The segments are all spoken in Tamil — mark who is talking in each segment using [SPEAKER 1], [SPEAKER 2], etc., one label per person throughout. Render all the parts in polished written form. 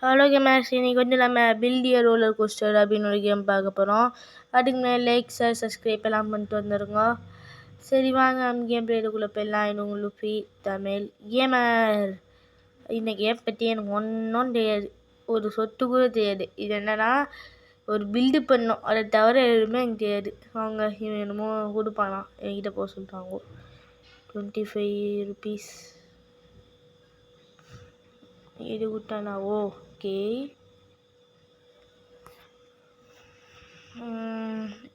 [SPEAKER 1] ஹலோ கேமர்ஸ், இன்னைக்கு வந்து நம்ம பில்ட் எ ரோலர் கோஸ்டர் அப்படின்னு ஒரு கேம் பார்க்க போகிறோம். அதுக்கு முன்னாடி லைக் ஷேர் சப்ஸ்கிரைப் எல்லாம் பண்ணிட்டு வந்துடுங்க. சரி வாங்க நம்ம கேம் பிளேடுக்குள்ளே போயிடலாம். இது உங்களுக்கு தமிழ் கேமர். இந்த கேம் பற்றி எனக்கு ஒன்றும் தெரியாது, ஒரு சொட்டு கூட தெரியாது. இது என்னன்னா ஒரு பில்டு பண்ணோம், அதை தவிர எதுவுமே எனக்கு தெரியாது. அவங்க என்னமோ கொடுப்பானா என்கிட்ட போக சொல்லிட்டாங்க. 25 rupees இது விட்டானா? ஓகே,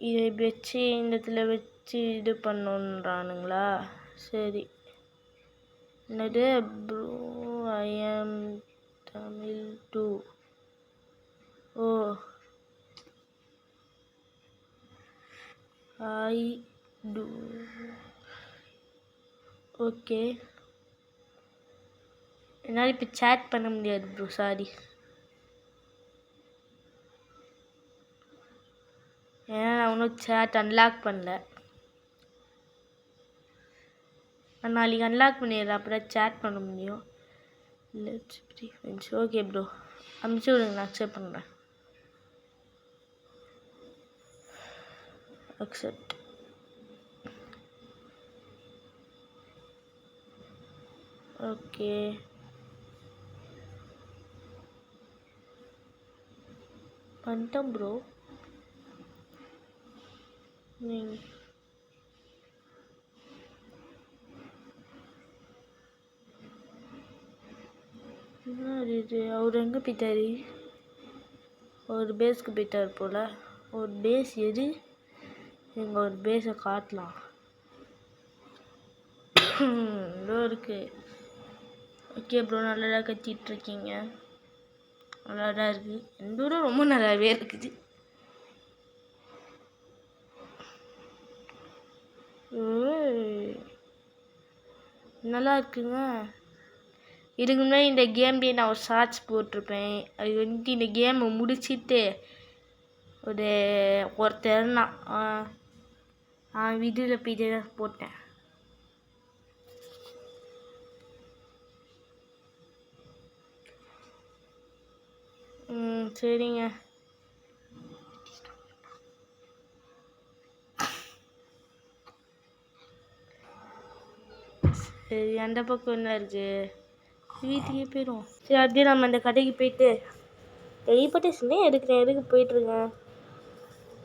[SPEAKER 1] இதை வச்சு இந்த இடத்துல வச்சு இது பண்ணணுன்றானுங்களா? சரி, என்னது ப்ரோ ஐ ஆம் தமிழ் 2. ஓ ஐ டூ. ஓகே, என்னால் இப்போ சேட் பண்ண முடியாது ப்ரோ, சாரி. ஏன்னா நான் ஒன்றும் சேட் அன்லாக் பண்ணல. நான் நாளைக்கு அன்லாக் பண்ணிடுறேன், அப்புறம் சேட் பண்ண முடியும். Let's be friends. Okay bro, அனுப்பிச்சி விடுங்க, நான் அக்செப்ட் பண்ணுறேன். அக்செப்ட். ஓகே, பண்ணிட்டேன் ப்ரோ. இது அவர் எங்கே போயிட்டாரு? ஒரு பேஸ்க்கு போயிட்டார் போல். ஒரு பேஸ் எது? எங்கள் ஒரு பேஸை காட்டலாம். இதோ இருக்கு. ஓகே ப்ரோ, நல்லா கத்திட்டுருக்கீங்க, நல்லா தான் இருக்குது. எந்த ஊரும் ரொம்ப நல்லாவே இருக்குது. நல்லா இருக்குங்க. இதுக்கு முன்னாடி இந்த கேம்லேயே நான் ஒரு ஷார்ட்ஸ் போட்டிருப்பேன். அது வந்துட்டு இந்த கேமை முடிச்சுட்டு ஒருத்தர் நான் வீடியோவில் போய்ட்டு தான் போட்டேன். சரிங்க. சரி, அந்த பக்கம் என்ன இருக்குது? வீட்டுக்கே போயிடும். சரி, அப்படியே நம்ம அந்த கடைக்கு போயிட்டு டெலிபோர்டேஷனே எதுக்கு போயிட்டுருக்கேன்.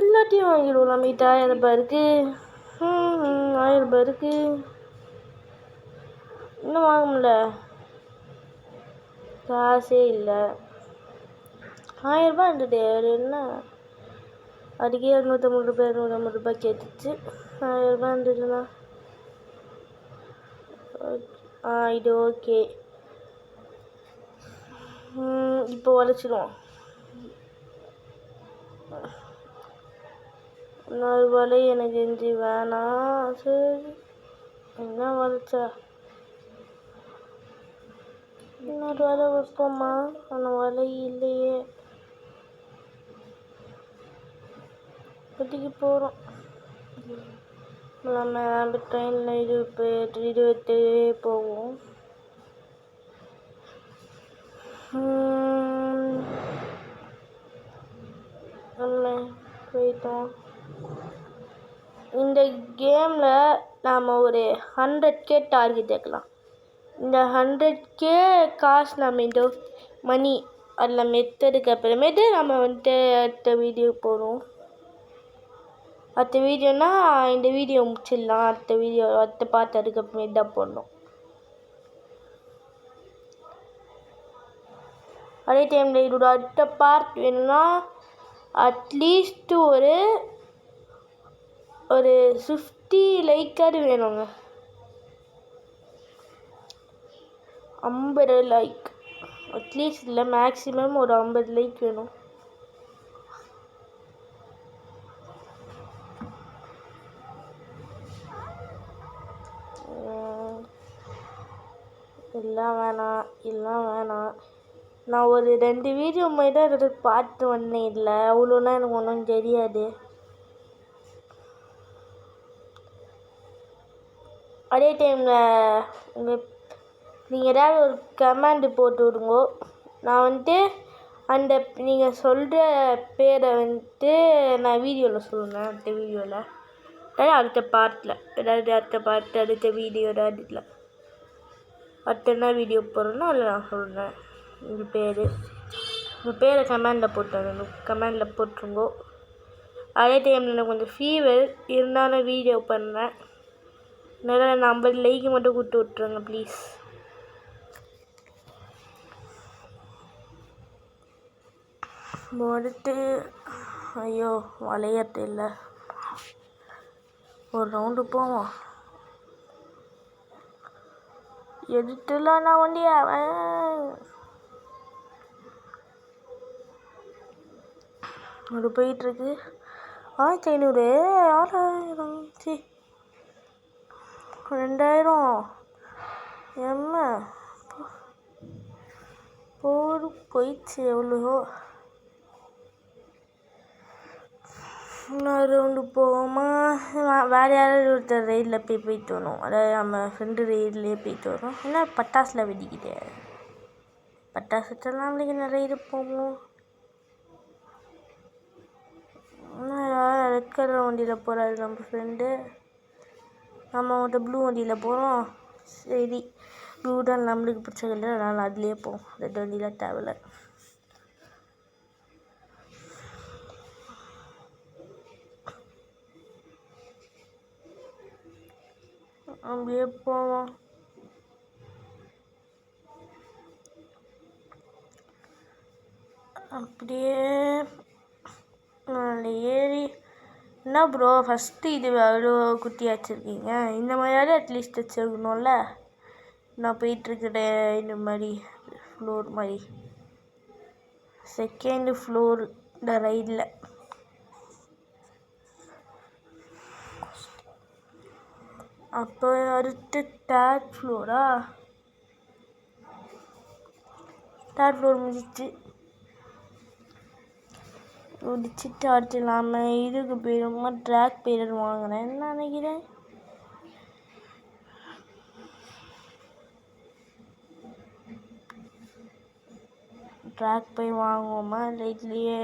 [SPEAKER 1] எல்லாத்தையும் வாங்கிடுவோம். நம்மகிட்ட 1000 ரூபாய் இருக்குது. 1000 ரூபாய் இருக்குது. இன்னும் வாங்க முடியல, காசே இல்லை. 1000 ரூபாய் இருந்தது, என்ன அதுக்கே 250 ரூபாய் கேட்டுச்சு. 1000 ரூபாய் இருந்ததுண்ணா. இது ஓகே. இப்போ உழைச்சிடும். இன்னொரு வலை எனக்கு எஞ்சி வேணாம். சரி, என்ன வளைச்சா இன்னொரு வலை வைப்போம்மா. அந்த வலை இல்லையே, இப்போதைக்கு போகிறோம். நம்ம ட்ரெயினில் இது போவோம். நம்ம போயிட்டோம். இந்த கேமில் நாம் ஒரு 100K டார்கெட் வைக்கலாம். இந்த 100K காசு நம்ம இந்த மணி அதில் மெத்ததுக்கு அப்புறமேட்டு நம்ம வந்துட்டு அடுத்த வீடியோ போகிறோம். அடுத்த வீடியோனா இந்த வீடியோ முடிச்சிடலாம். அடுத்த பார்த்து அதுக்கப்புறமேட்டு தான் போடணும். அதே டைமில் இதோட அடுத்த பார்ட் வேணும்னா அட்லீஸ்ட் ஒரு 50 லைக்காவது வேணுங்க. 50 லைக் அட்லீஸ்ட், இல்லை மேக்ஸிமம் ஒரு 50 லைக் வேணும். எல்லாம் வேணாம். நான் ஒரு 2 வீடியோ மாதிரி தான் பார்த்து வந்தேன். இல்லை அவ்வளோலாம் எனக்கு ஒன்றும் தெரியாது. அதே டைமில் நீங்கள் ஏதாவது ஒரு கமெண்டு போட்டு விடுங்க. நான் வந்துட்டு அந்த நீங்கள் சொல்கிற பேரை வந்துட்டு நான் வீடியோவில் சொல்லுங்கள், அடுத்த வீடியோவில், அதாவது அடுத்த பார்ட்டில், ஏதாவது அடுத்த பார்ட்டு அடுத்த வீடியோ ஏதாவது இல்லை, அடுத்த என்ன வீடியோ போடுறேன்னா அதில் நான் சொல்கிறேன் உங்கள் பேரை கமெண்டில் கமெண்டில் போட்டுருங்கோ. அதே டைமில் எனக்கு கொஞ்சம் ஃபீவர் இருந்தாலும் வீடியோ பண்ணுறேன், நல்லா 50 லைக் மட்டும் கொடுத்து விட்ருங்க ப்ளீஸ். அடுத்து ஐயோ வளையறது இல்லை, ஒரு ரவுண்டு போவோம். எடுத்துலாம் நான் வண்டியா அது போயிட்டுருக்கு. 1500 6000 2000 எம்ம போயிடுச்சு எவ்வளோ. இன்னொரு ரவுண்டு போவோமா? வேறு யாராவது ஒருத்தர் ரெய்டில் போயிட்டு வரும், அதாவது நம்ம ஃப்ரெண்டு ரெய்ட்லேயே போயிட்டு வரும். என்ன பட்டாசுல வெடிக்கிட்டு பட்டாசுலாம் நம்மளுக்கு நிறைய இது போவோம். ரெட் கலர் வண்டியில் போகிறாரு நம்ம ஃப்ரெண்டு, நம்ம மட்டும் ப்ளூ வண்டியில் போகிறோம். சரி, ப்ளூ தான் நம்மளுக்கு பிடிச்ச கலர், அதனால் அதுலேயே போவோம், ரெட் வண்டியில் தேவையில்ல. அப்படியே போவோம். அப்படியே ஏறி என்ன ப்ரோ ஃபஸ்ட்டு இது அவ்வளோ குட்டி வச்சுருக்கீங்க, இந்த மாதிரியாவது அட்லீஸ்ட் வச்சுருக்கணும்ல. நான் போயிட்டுருக்கிற இந்த மாதிரி ஃப்ளோர் மாதிரி செகண்ட் ஃப்ளோர் இந்த ரைடில். அப்போ அடுத்து தேர்ட் ஃப்ளோர் முடிச்சுட்டு அடுத்து இல்லாமல் இதுக்கு போயிடுமா, ட்ராக் பீரியட் வாங்கினேன்னு நினைக்கிறேன். ட்ராக் போய் வாங்குவோமா, ரைட்லேயே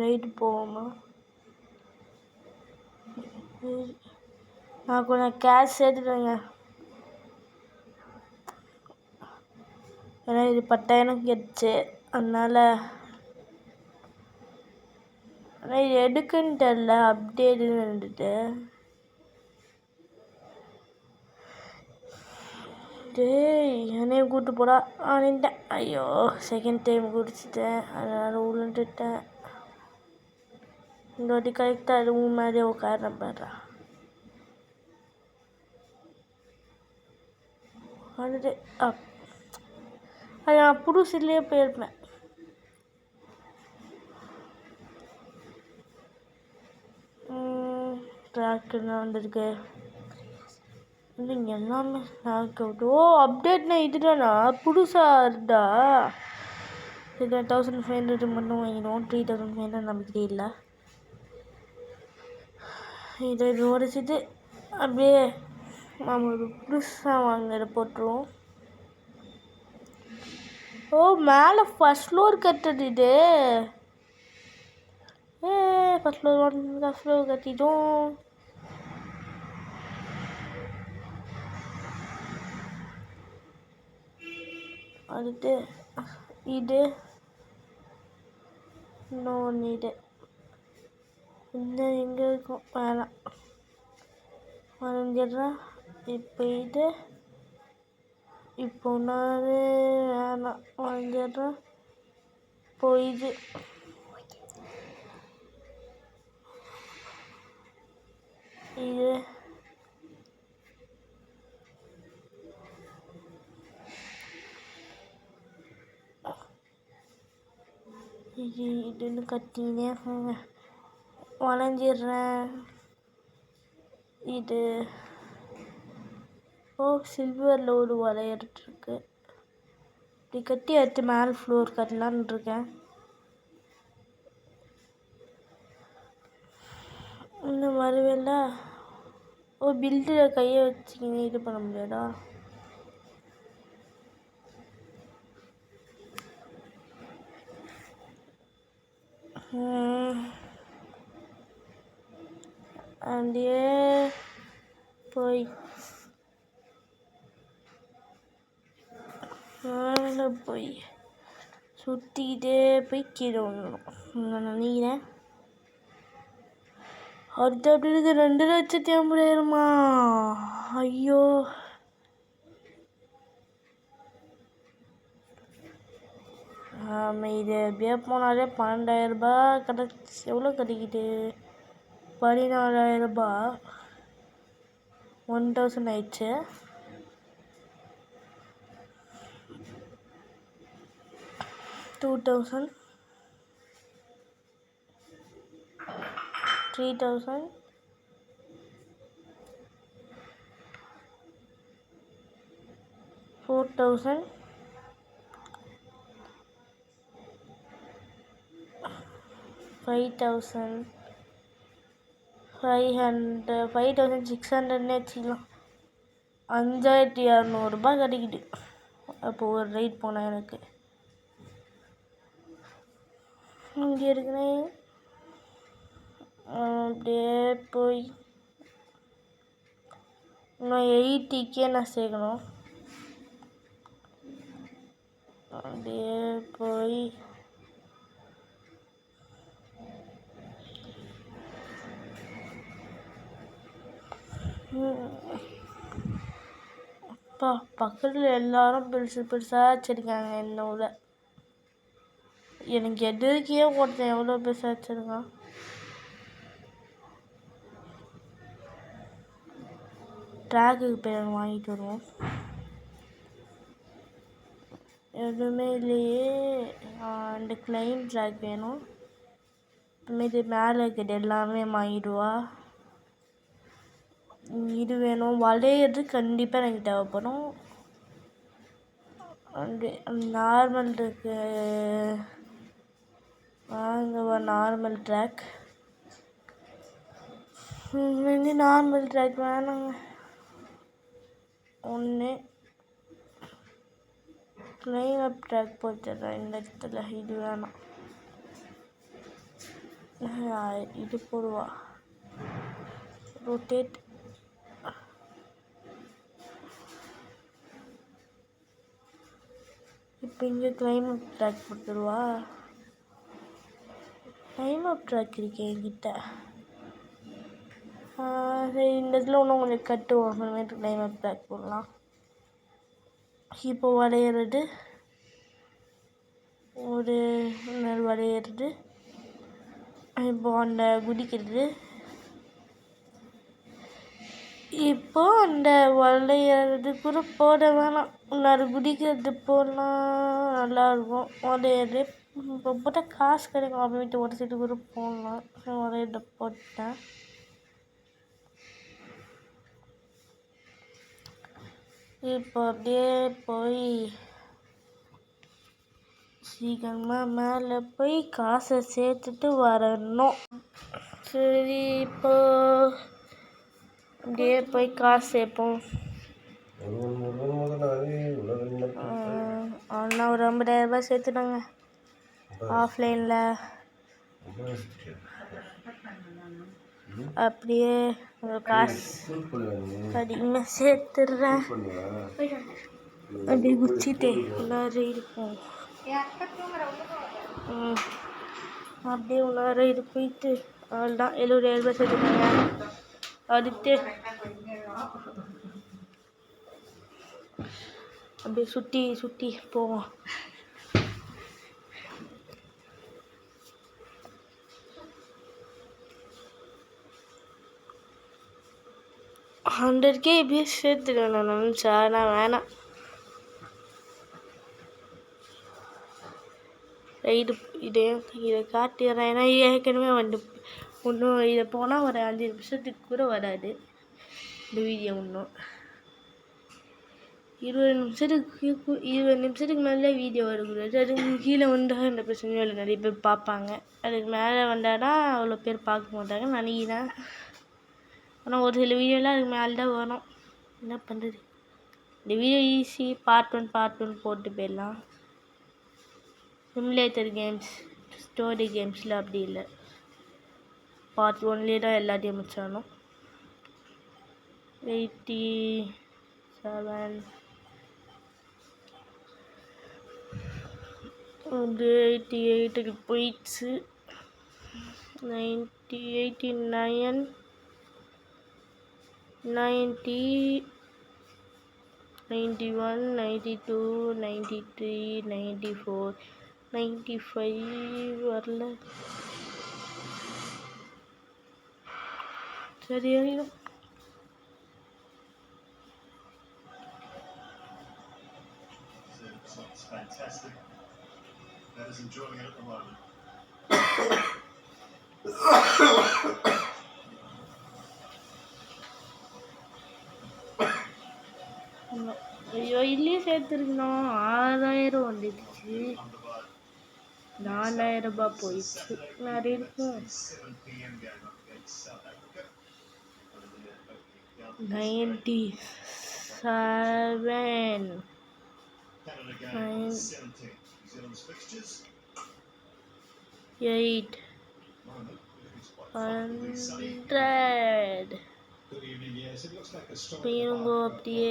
[SPEAKER 1] ரைடு போவோமா? நான் கொஞ்சம் கேஷ் சேர்த்துட்டேங்க, ஏன்னா இது 10,000 கேட்டுச்சு, அதனால் ஆனால் இது எடுக்குன்னு தெரில, அப்டேட்டுன்னு இருந்துட்டு. டேய் என்னையும் கூப்பிட்டு போடா அப்படின்ட்டேன். ஐயோ செகண்ட் டைம் குடிச்சிட்டேன், அதனால் விழுந்துட்டேன். இந்த வாட்டி கரெக்டாக ரூம் மாதிரியே உட்காரேன் பாடுறா. வந்துட்டு அது நான் புதுசுலேயே போயிருப்பேன். ட்ராக்குன்னு வந்திருக்கு, இல்லைங்க எல்லாமே ட்ராக் அவுட். ஓ அப்டேட்னா இதுதானா, புதுசாக இருந்தா இது 1500 மட்டும் வாங்கிடுவோம், 3500 நமக்கு இல்லை. இதை உடச்சிட்டு அப்படியே நம்ம ஒரு புதுசாக வாங்கினதை போட்டுருவோம். ஓ மேலே ஃபஸ்ட் ஃப்ளோர் கட்டுறது இது, ஃபஸ்ட் ஃப்ளோர் கட்டிட்டோம். அடுத்து இது இன்னொன்று, இது இந்த எங்கே இருக்கும் வேணாம் வரைஞ்சிட்றேன். இப்போ இது இப்போ நான் வேணாம் வரைஞ்சிட்றேன். இப்போ இது இது இதுன்னு கட்டினே வளைஞ்சிட்றேன். இது ஓ சில்வரில் ஒரு வளையறதுருக்கு, இப்படி கட்டி அடுத்து மேலே ஃப்ளோர் கட்டலான்னு இருக்கேன். இன்னும் வரவேல. ஓ பில்டில் கையை வச்சுக்கின்னு இது பண்ண முடியாதா? அப்படியே போய் மேலே போய் சுற்றிக்கிட்டே போய் கீழே வந்துடும். நான் நினைக்கிறேன் அடுத்து அப்படி இருக்கு 2,50,000. ஐயோ, இது எப்படியே போனாலே 12,000 கிடச்சி. எவ்வளோ கிடைக்குது? 14,000. 1,000 ஆயிடுச்சு. $2,000, 3,000, 4,000, 5,000, 500, 5,600 வச்சுக்கலாம். 5,200 கிடைக்குது. அப்போ ஒரு ரைட் போனேன். எனக்கு இங்கே இருக்கிறேன். அப்படியே போய் இன்னும் 80K நான் சேர்க்கணும். அப்படியே போய் பக்கத்தில் எல்லாரும் பெருசு பெருசாக வச்சுருக்காங்க. என்னோட எனக்கு எதிர்க்கே ஒருத்தன் எவ்வளோ பெருசாக வச்சுருக்கான். ட்ராக்குக்கு பேர் வாங்கிட்டு வருவோம். எதுவுமே இல்லையே. அந்த கிளைம் ட்ராக் வேணும். மீது மேலே இருக்கிறது எல்லாமே வாங்கிடுவா. இது வேணும். வளையிறது கண்டிப்பாக எனக்கு தேவைப்படும். அந்த நார்மல் இருக்கு. வாங்க நார்மல் ட்ராக். நார்மல் ட்ராக் வேணாங்க. ஒன்று கிளைம் அப் ட்ராக் போட்டுறேன் இந்த இடத்துல. இது வேணாம். இது போடுவா. ரொட்டேட். இப்போ இங்கே கிளைம் அப் ட்ராக் போட்டுருவா. கிளைம் அப் ட்ராக் இருக்கே என்கிட்ட. சரி, இந்த இடத்துல இன்னும் கொஞ்சம் கட்டுவோம். அப்புறமேட்டு கிளைம் அப் ட்ராக் போடலாம். இப்போ வளையிறது ஒரு வளையிறது. இப்போ அந்த குதிக்கிறது. இப்போ அந்த வளையிறது கூட போட வேணாம். இன்னொரு குதிக்கிறது போடலாம். நல்லாயிருக்கும். வளையிறது இப்போ போட்டால் காசு கிடைக்கும். அப்புறமேட்டு ஒரு சைடு கூட போடலாம். வளையிறத போட்டேன். இப்போ அப்படியே போய் சீக்கிரமாக மேலே போய் காசை சேர்த்துட்டு வரணும். சரி, இப்போ அப்படியே போய் காசு சேர்ப்போம். ஆனால் ஒரு 50,000 சேர்த்துட்டாங்க ஆஃப்லைனில். அப்படியே காசு அதிகமாக சேர்த்துடுறேன். அப்படியே குச்சிட்டு உள்ளார இருக்கும். அப்படியே உள்ளார இது போயிட்டு அவ்வளோதான். 70,000 சேர்த்துட்டாங்க. அடுத்து அப்படியே சுற்றி சுற்றி போவோம். $100K இப்படியே சேர்த்துடுவேன் நான் நினச்சா. நான் வேணாம். இதை காட்டிடுறேன். ஏன்னா ஏற்கனவே வந்து இன்னும் இதை போனால் ஒரு 5 நிமிஷத்துக்கு கூட வராது இந்த வீடியோ. இன்னும் 20 நிமிஷத்துக்கு மேலே வீடியோ வரக்கூடாது. அதுக்கு கீழே வந்தால் இந்த பிரச்சனையும் இல்லை. நிறைய பேர் பார்ப்பாங்க. அதுக்கு மேலே வந்தால் அவ்வளோ பேர் பார்க்க மாட்டாங்க நினைக்கிறேன். ஆனால் ஒரு சில வீடியோலாம் அதுக்கு மேலே தான் வரும். என்ன பண்ணுறது? இந்த வீடியோ ஈஸி. பார்ட் 1 போட்டு போயிடலாம். சிமுலேட்டர் கேம்ஸ் ஸ்டோரி கேம்ஸில் அப்படி இல்லை, பார்ட் 1 தான் எல்லாத்தையும் முடிச்சானோ. 87 வந்து 88க்கு போயிடுச்சு. 90 89 90 91 92 93 94 95 வரல. சரி ஆயிடும்.
[SPEAKER 2] Fantastic. That is enjoying it at the moment.
[SPEAKER 1] ஐயோ, இல்லையே சேர்த்துருக்கணும். 6000 வந்துடுச்சு, 4000 ரூபாய் போயிடுச்சு. நிறைய இருக்கும். 97 8 100 இருங்கோ. அப்படியே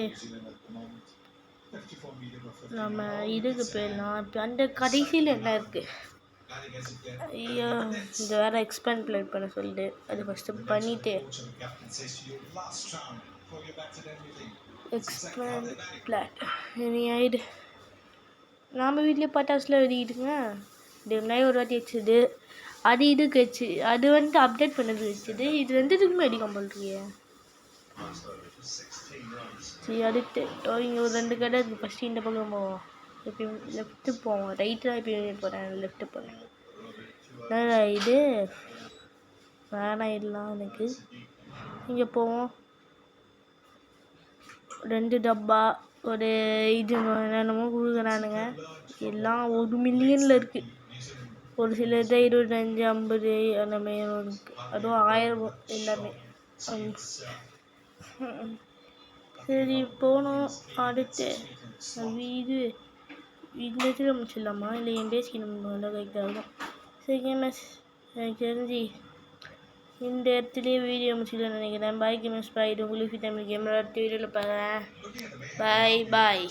[SPEAKER 1] நம்ம இதுக்கு போயிடலாம். இப்போ அந்த கடைசியில் என்ன இருக்குது? ஐயோ, இந்த வேறு எக்ஸ்பேண்ட் ப்ளே பண்ண சொல்லிட்டு அது ஃபஸ்ட்டு பண்ணிவிட்டு எக்ஸ்பேண்ட் பிளாட் இனி ஆயிடு. நம்ம வீட்லேயே பட்டாசுலாம் வெடிக்கிட்டுங்க. இது முன்னாடி ஒரு வாட்டி வச்சுது, அது இதுக்கு வச்சு, அது வந்துட்டு அப்டேட் பண்ணது வச்சுது, இது ரெண்டுத்துக்குமே வெடிக்க போல்றியே. சரி, அடுத்து இங்கே ஒரு 2 கடை இருக்குது. ஃபஸ்ட்டு இந்த பக்கம் போவோம், எப்பயும் லெஃப்ட்டு போவோம். ரைட்டு தான் எப்பயும் போகிறேன், லெஃப்ட்டு போகிறேன். இது வேணாம், இதெல்லாம் எனக்கு. இங்கே போவோம். 2 டப்பா ஒரு இது என்னென்னமோ கொடுக்குறானுங்க. எல்லாம் 1 மில்லியனில் இருக்குது. ஒரு சிலது 25 50 அந்த மாதிரி இருக்குது. அதுவும் 1000 எல்லாமே. சரி, போனோம். அடுத்து இது இந்த இடத்துல முடிச்சிடலாமா, இல்லை என் பேசிக்கு நம்ம நல்லா கைக்காகும். சரி கேமஸ், எனக்கு தெரிஞ்சு இந்த இடத்துலேயே வீடியோ முடிச்சுக்கலாம்னு நினைக்கிறேன். பாய் கேமஸ், பாய். இது உங்களுக்கு தமிழ் கேமரா அடுத்த வீடியோவில் பார்க்குறேன். பாய் பாய்.